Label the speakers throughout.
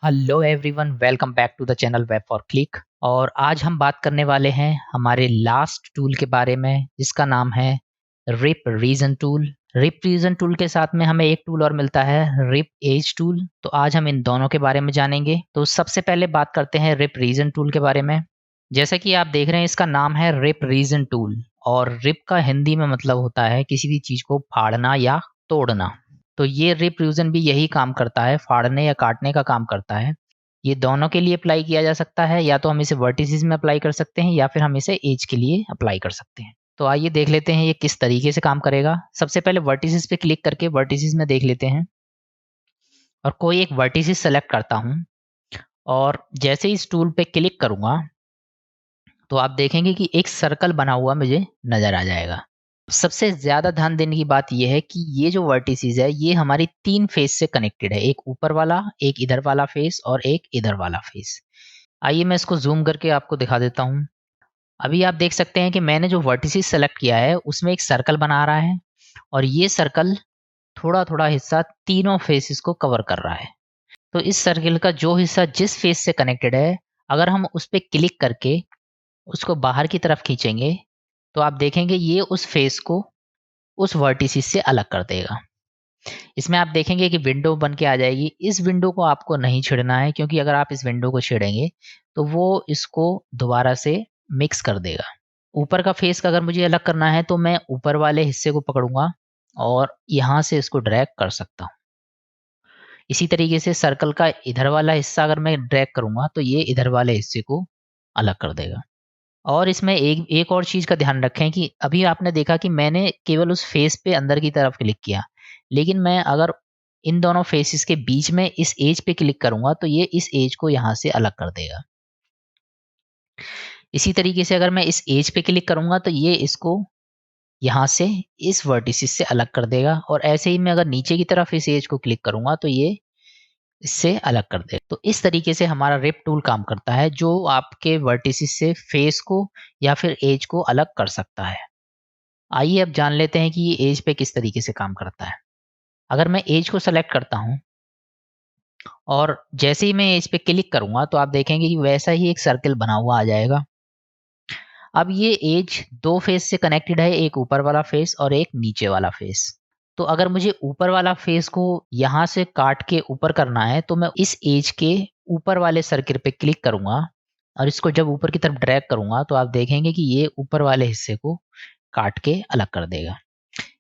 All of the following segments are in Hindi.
Speaker 1: Hello everyone, welcome back to the channel web for click. और आज हम बात करने वाले हैं हमारे लास्ट टूल के बारे में, जिसका नाम है rip region tool. Rip region tool के साथ में हमें एक टूल और मिलता है, रिप एज टूल। तो आज हम इन दोनों के बारे में जानेंगे। तो सबसे पहले बात करते हैं रिप रीजन टूल के बारे में। जैसा कि आप देख रहे हैं, इसका नाम है रिप रीजन टूल, और रिप का हिंदी में मतलब होता है किसी भी चीज को फाड़ना या तोड़ना। तो ये रिप्रूजन भी यही काम करता है, फाड़ने या काटने का काम करता है। ये दोनों के लिए अप्लाई किया जा सकता है, या तो हम इसे वर्टिसेस में अप्लाई कर सकते हैं या फिर हम इसे एज के लिए अप्लाई कर सकते हैं। तो आइए देख लेते हैं ये किस तरीके से काम करेगा। सबसे पहले वर्टिसेस पे क्लिक करके वर्टिसेस में देख लेते हैं, और कोई एक वर्टिसेस सेलेक्ट करता हूँ। और जैसे ही इस टूल पे क्लिक करूंगा तो आप देखेंगे कि एक सर्कल बना हुआ मुझे नजर आ जाएगा। सबसे ज़्यादा ध्यान देने की बात ये है कि ये जो वर्टिसेस है ये हमारी 3 फेस से कनेक्टेड है। एक ऊपर वाला, एक इधर वाला फेस और एक इधर वाला फेस। आइए मैं इसको ज़ूम करके आपको दिखा देता हूँ। अभी आप देख सकते हैं कि मैंने जो वर्टिसेस सेलेक्ट किया है उसमें एक सर्कल बना रहा है, और ये सर्कल थोड़ा-थोड़ा हिस्सा तीनों फेसेस को कवर कर रहा है। तो इस सर्कल का जो हिस्सा जिस फेस से कनेक्टेड है, अगर हम उस पे क्लिक करके उसको बाहर की तरफ खींचेंगे, तो आप देखेंगे ये उस फेस को उस वर्टिसेस से अलग कर देगा। इसमें आप देखेंगे कि विंडो बन के आ जाएगी। इस विंडो को आपको नहीं छेड़ना है, क्योंकि अगर आप इस विंडो को छेड़ेंगे तो वो इसको दोबारा से मिक्स कर देगा। ऊपर का फेस का अगर मुझे अलग करना है तो मैं ऊपर वाले हिस्से को पकड़ूंगा और यहाँ से इसको ड्रैग कर सकता हूँ। इसी तरीके से सर्कल का इधर वाला हिस्सा अगर मैं ड्रैग करूंगा तो ये इधर वाले हिस्से को अलग कर देगा। और इसमें एक एक और चीज़ का ध्यान रखें कि अभी आपने देखा कि मैंने केवल उस फेस पे अंदर की तरफ क्लिक किया, लेकिन मैं अगर इन दोनों फेसेस के बीच में इस एज पे क्लिक करूंगा तो ये इस एज को यहाँ से अलग कर देगा। इसी तरीके से अगर मैं इस एज पे क्लिक करूंगा तो ये इसको यहाँ से इस वर्टिसेस से अलग कर देगा, और ऐसे ही मैं अगर नीचे की तरफ इस एज को क्लिक करूंगा तो ये इससे अलग कर देगा। तो इस तरीके से हमारा रिप टूल काम करता है, जो आपके वर्टिसेस से फेस को या फिर एज को अलग कर सकता है। आइए अब जान लेते हैं कि ये एज पे किस तरीके से काम करता है। अगर मैं एज को सेलेक्ट करता हूँ और जैसे ही मैं एज पे क्लिक करूंगा तो आप देखेंगे कि वैसा ही एक सर्कल बना हुआ आ जाएगा। अब ये एज दो फेस से कनेक्टेड है, एक ऊपर वाला फेस और एक नीचे वाला फेस। तो अगर मुझे ऊपर वाला फेस को यहाँ से काट के ऊपर करना है तो मैं इस एज के ऊपर वाले सर्किल पे क्लिक करूंगा, और इसको जब ऊपर की तरफ ड्रैग करूंगा तो आप देखेंगे कि ये ऊपर वाले हिस्से को काट के अलग कर देगा।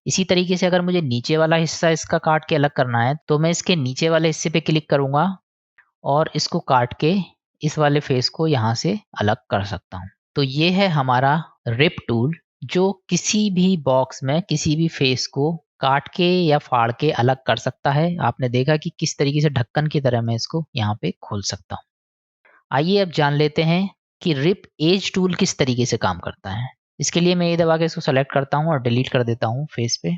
Speaker 1: इसी तरीके से अगर मुझे नीचे वाला हिस्सा इसका काट के अलग करना है तो मैं इसके नीचे वाले हिस्से पे क्लिक करूंगा और इसको काट के इस वाले फेस को यहाँ से अलग कर सकता हूँ। तो ये है हमारा रिप टूल, जो किसी भी बॉक्स में किसी भी फेस को काट के या फाड़ के अलग कर सकता है। आपने देखा कि किस तरीके से ढक्कन की तरह मैं इसको यहाँ पे खोल सकता हूँ। आइए अब जान लेते हैं कि रिप एज टूल किस तरीके से काम करता है। इसके लिए मैं ये दबा के इसको सेलेक्ट करता हूँ और डिलीट कर देता हूँ फेस पे।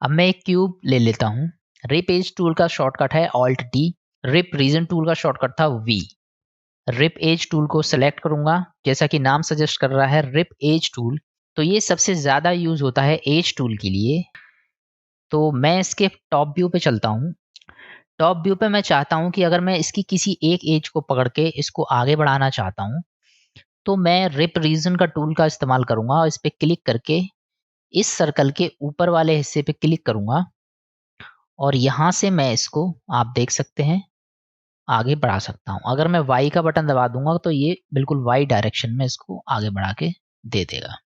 Speaker 1: अब मैं एक क्यूब ले लेता हूँ। रिप एज टूल का शॉर्टकट है Alt D. Rip region tool का शॉर्टकट था वी। रिप एज टूल को सेलेक्ट करूंगा, जैसा कि नाम सजेस्ट कर रहा है रिप एज टूल। तो ये सबसे ज्यादा यूज होता है एज टूल के लिए। तो मैं इसके टॉप व्यू पे चलता हूँ। टॉप व्यू पे मैं चाहता हूँ कि अगर मैं इसकी किसी एक एज को पकड़ के इसको आगे बढ़ाना चाहता हूँ तो मैं रिप रीजन का टूल का इस्तेमाल करूंगा, और इस पे क्लिक करके इस सर्कल के ऊपर वाले हिस्से पे क्लिक करूंगा, और यहाँ से मैं इसको, आप देख सकते हैं, आगे बढ़ा सकता हूँ। अगर मैं वाई का बटन दबा दूंगा तो ये बिल्कुल वाई डायरेक्शन में इसको आगे बढ़ा के दे देगा।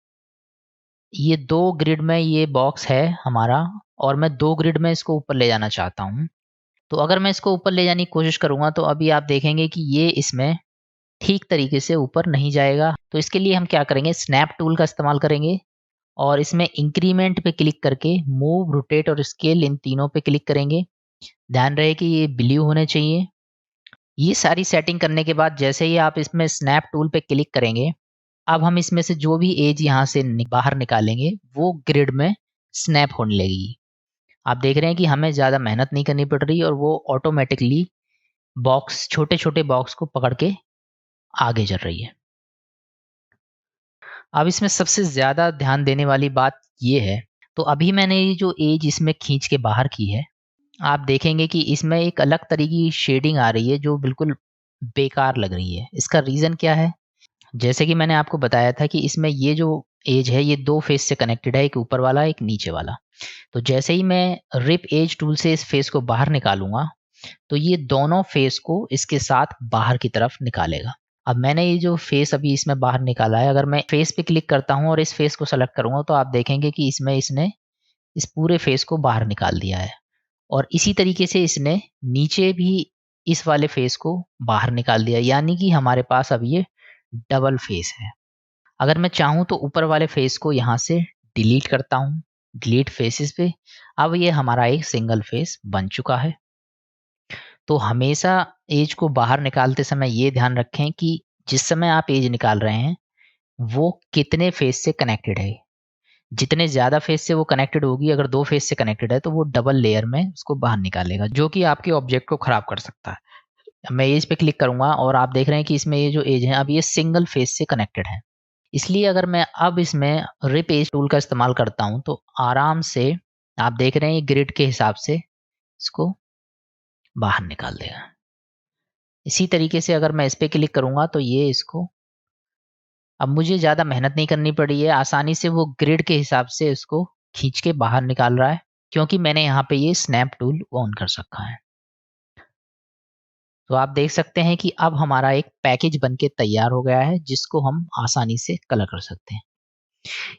Speaker 1: ये दो ग्रिड में ये बॉक्स है हमारा, और मैं दो ग्रिड में इसको ऊपर ले जाना चाहता हूँ। तो अगर मैं इसको ऊपर ले जाने की कोशिश करूंगा तो अभी आप देखेंगे कि ये इसमें ठीक तरीके से ऊपर नहीं जाएगा। तो इसके लिए हम क्या करेंगे, स्नैप टूल का इस्तेमाल करेंगे, और इसमें इंक्रीमेंट पे क्लिक करके मूव, रोटेट और स्केल, इन तीनों पे क्लिक करेंगे। ध्यान रहे कि ये ब्लू होने चाहिए। ये सारी सेटिंग करने के बाद जैसे ही आप इसमें स्नैप टूल पे क्लिक करेंगे, अब हम इसमें से जो भी एज यहाँ से बाहर निकालेंगे वो ग्रिड में स्नैप होने लगेगी। आप देख रहे हैं कि हमें ज़्यादा मेहनत नहीं करनी पड़ रही, और वो ऑटोमेटिकली बॉक्स, छोटे छोटे बॉक्स को पकड़ के आगे चल रही है। अब इसमें सबसे ज़्यादा ध्यान देने वाली बात ये है, तो अभी मैंने ये जो एज इसमें खींच के बाहर की है, आप देखेंगे कि इसमें एक अलग तरह की शेडिंग आ रही है जो बिल्कुल बेकार लग रही है। इसका रीज़न क्या है? जैसे कि मैंने आपको बताया था कि इसमें ये जो एज है ये 2 फेस से कनेक्टेड है, एक ऊपर वाला, एक नीचे वाला। तो जैसे ही मैं रिप एज टूल से इस फेस को बाहर निकालूँगा, तो ये दोनों फेस को इसके साथ बाहर की तरफ निकालेगा। अब मैंने ये जो फेस अभी इसमें बाहर निकाला है, अगर मैं फेस पे क्लिक करता हूँ और इस फेस को सेलेक्ट करूँगा तो आप देखेंगे कि इसमें इसने इस पूरे फेस को बाहर निकाल दिया है। और इसी तरीके से इसने नीचे भी इस वाले फेस को बाहर निकाल दिया, यानी कि हमारे पास अब ये डबल फेस है। अगर मैं चाहूँ तो ऊपर वाले फेस को यहाँ से डिलीट करता हूँ, डिलीट फेसेस पे। अब ये हमारा एक सिंगल फेस बन चुका है। तो हमेशा एज को बाहर निकालते समय ये ध्यान रखें कि जिस समय आप एज निकाल रहे हैं, वो कितने फेस से कनेक्टेड है। जितने ज़्यादा फेस से वो कनेक्टेड होगी, अगर 2 फेस से कनेक्टेड है तो वो डबल लेयर में उसको बाहर निकालेगा, जो कि आपके ऑब्जेक्ट को खराब कर सकता है। मैं एज पे क्लिक करूँगा और आप देख रहे हैं कि इसमें ये जो एज है अब ये सिंगल फेस से कनेक्टेड है। इसलिए अगर मैं अब इसमें रिप एज टूल का इस्तेमाल करता हूँ तो आराम से आप देख रहे हैं ये ग्रिड के हिसाब से इसको बाहर निकाल देगा। इसी तरीके से अगर मैं इस पे क्लिक करूँगा तो ये इसको, अब मुझे ज़्यादा मेहनत नहीं करनी पड़ी है, आसानी से वो ग्रिड के हिसाब से इसको खींच के बाहर निकाल रहा है, क्योंकि मैंने यहाँ पे ये स्नैप टूल ऑन कर रखा है। तो आप देख सकते हैं कि अब हमारा एक पैकेज बनके तैयार हो गया है, जिसको हम आसानी से कलर कर सकते हैं।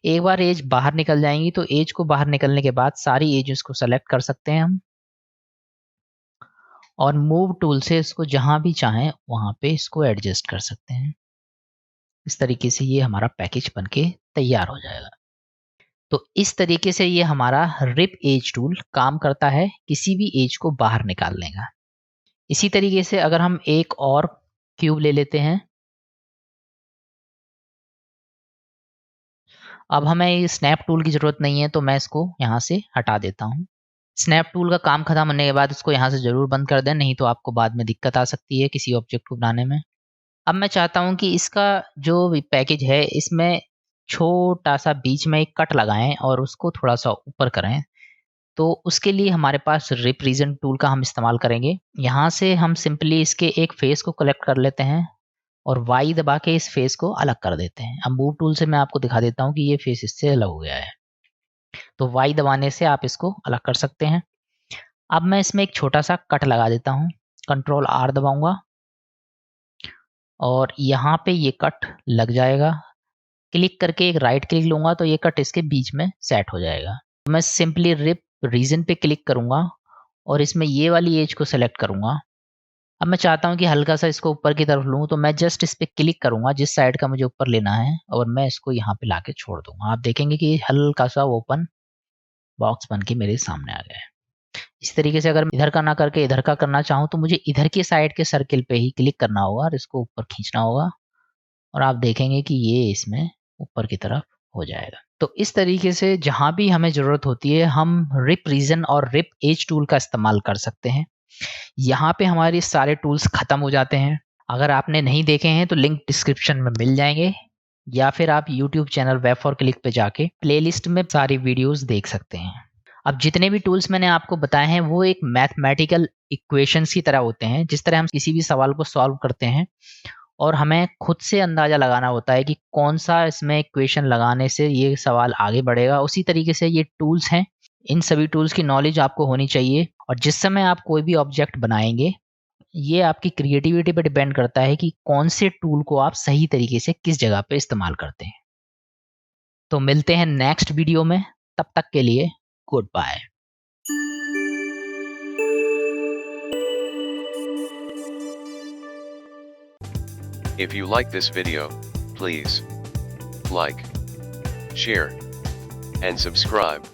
Speaker 1: एक बार एज बाहर निकल जाएँगी तो एज को बाहर निकलने के बाद सारी एजेस को सेलेक्ट कर सकते हैं हम और मूव टूल से इसको जहाँ भी चाहें वहाँ पे इसको एडजस्ट कर सकते हैं। इस तरीके से ये हमारा पैकेज बनके तैयार हो जाएगा। तो इस तरीके से ये हमारा रिप एज टूल काम करता है किसी भी एज को बाहर निकालने का। इसी तरीके से अगर हम एक और क्यूब ले लेते हैं, अब हमें ये स्नैप टूल की ज़रूरत नहीं है तो मैं इसको यहाँ से हटा देता हूँ। स्नैप टूल का काम खत्म होने के बाद इसको यहाँ से ज़रूर बंद कर दें, नहीं तो आपको बाद में दिक्कत आ सकती है किसी ऑब्जेक्ट को बनाने में। अब मैं चाहता हूँ कि इसका जो भी पैकेज है इसमें छोटा-सा बीच में एक कट लगाएँ और उसको थोड़ा-सा ऊपर करें। तो उसके लिए हमारे पास रिप रीजन टूल का हम इस्तेमाल करेंगे। यहाँ से हम सिंपली इसके एक फेस को कलेक्ट कर लेते हैं और वाई दबा के इस फेस को अलग कर देते हैं। अब मूव टूल से मैं आपको दिखा देता हूँ कि ये फेस इससे अलग हो गया है। तो वाई दबाने से आप इसको अलग कर सकते हैं। अब मैं इसमें एक छोटा-सा कट लगा देता हूँ। कंट्रोल आर दबाऊँगा और यहाँ पे ये कट लग जाएगा। क्लिक करके एक राइट क्लिक लूँगा तो ये कट इसके बीच में सेट हो जाएगा। मैं सिंपली रिप रीजन पे क्लिक करूँगा और इसमें ये वाली एज को सेलेक्ट करूँगा। अब मैं चाहता हूँ कि हल्का-सा इसको ऊपर की तरफ लूँ तो मैं जस्ट इस पे क्लिक करूँगा जिस साइड का मुझे ऊपर लेना है और मैं इसको यहाँ पे लाके छोड़ दूँगा। आप देखेंगे कि हल्का-सा ओपन बॉक्स बन के मेरे सामने आ गया है। इस तरीके से अगर मैं इधर का ना करके इधर का करना चाहूँ तो मुझे इधर की साइड के सर्किल पे ही क्लिक करना होगा और इसको ऊपर खींचना होगा और आप देखेंगे कि ये इसमें ऊपर की तरफ हो जाएगा। तो इस तरीके से जहाँ भी हमें ज़रूरत होती है हम रिप रीजन और रिप एज टूल का इस्तेमाल कर सकते हैं। यहाँ पे हमारे सारे टूल्स ख़त्म हो जाते हैं। अगर आपने नहीं देखे हैं तो लिंक डिस्क्रिप्शन में मिल जाएँगे या फिर आप YouTube channel web for click पे जाके प्लेलिस्ट में सारी वीडियोज़ देख सकते हैं। अब जितने भी टूल्स मैंने आपको बताए हैं वो एक मैथमेटिकल इक्वेशंस की तरह होते हैं। जिस तरह हम किसी भी सवाल को सॉल्व करते हैं और हमें खुद से अंदाज़ा लगाना होता है कि कौन-सा इसमें इक्वेशन लगाने से ये सवाल आगे बढ़ेगा, उसी तरीके से ये टूल्स हैं। इन सभी टूल्स की नॉलेज आपको होनी चाहिए और जिस समय आप कोई भी ऑब्जेक्ट बनाएँगे, ये आपकी क्रिएटिविटी पे डिपेंड करता है कि कौन से टूल को आप सही तरीके से किस जगह पे इस्तेमाल करते हैं। तो मिलते हैं नेक्स्ट वीडियो में, तब तक के लिए goodbye.
Speaker 2: If you like this video, please like, share, and subscribe.